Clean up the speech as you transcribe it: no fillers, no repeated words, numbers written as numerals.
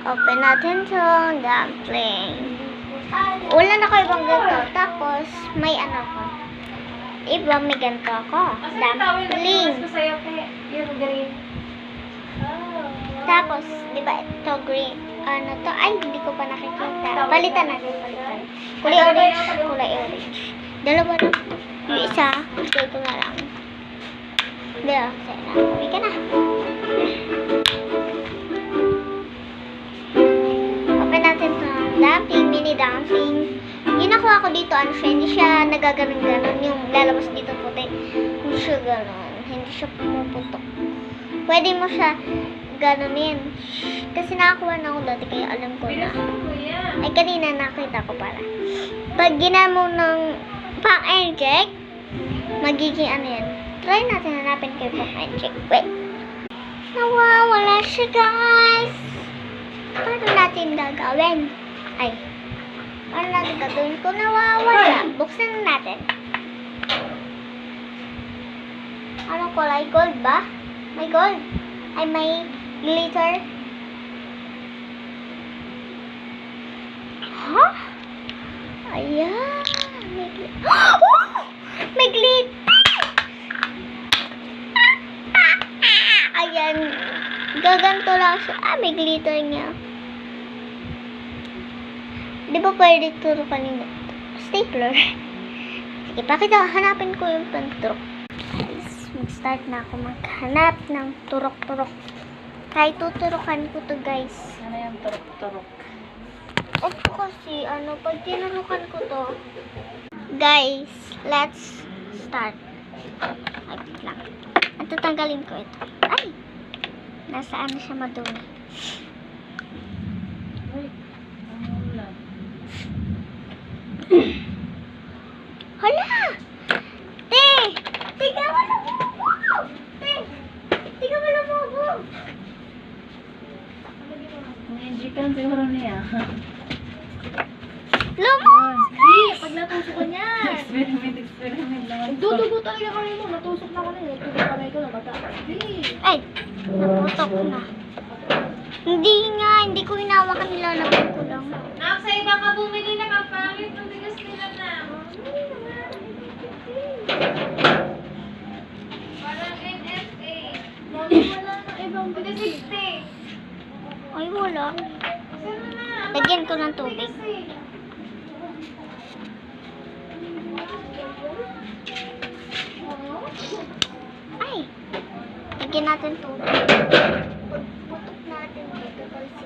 Open natin itong dumpling. Wala na ko ibang ganito. Tapos, may ano ko. Iba, may ganito ako. Dumpling. Tapos, di ba ito green? Ano to? Ay, hindi ko pa nakikita. Palitan natin, palitan. Kulay orange, kulay orange. Dalawa na. Yung isa, bigay ko na lang. Dalawa, sa'yo na. Uwi ka na. Open natin ito. Dumpling, mini dumpling. Yung nakuha ko dito, ano siya, hindi siya nagaganon-ganon. Yung lalabas dito puti. Hindi siya ganon. Hindi siya pumuputok. Pwede mo siya ganonin. Kasi nakakuha na ako dati, kaya alam ko na. Ay, kanina nakita ko pala. Pag ginamo ng pang-inject, magiging ano yan. Try natin hanapin kayo pang-inject. Wait. Nawawala siya, guys. Paano natin gagawin? Ay. Paano natin gagawin kung nawawala? Buksan na natin. Ano kulay? Gold ba? May gold. Ay, may glitter. Huh? Ayan. May glitter. Oh! May glitter! Ayan. Gaganto lang siya. Ah, may glitter niya. Di ba pwede turukan yung stapler? Sige, pakita. Hanapin ko yung panturok. Mag-start na ako maghanap ng turok-turok. Kahit tuturukan ko to, guys. Ano yung turok-turok? Ito kasi, ano, pag tinurukan ko to, guys, let's start. Ay, wait lang. At tatanggalin ko ito. Ay! Nasaan na siya madumi? Uy, ang ulan. Hala! Te! Tiga mo na mo! Te! Tiga mo na mo! Ang enjikan siguro niya. Lumos! Pag natusok ko niyan. Experiment naman. Dudugo talaga kami mo. Natusok na kami. Natusok kami ko na bata. Ay! Naputok na. Hindi nga, hindi ko hinawakan, nilalagay ko lang. Nak, sa iba ka bumili na kapalit. Ang bigas nila na. Parang NFA. Wala na ibang bigas. 60. Ay, wala. Saan na? Lagyan ko ng tubig. Ay! Lagyan natin tubig. Putok natin dito kasi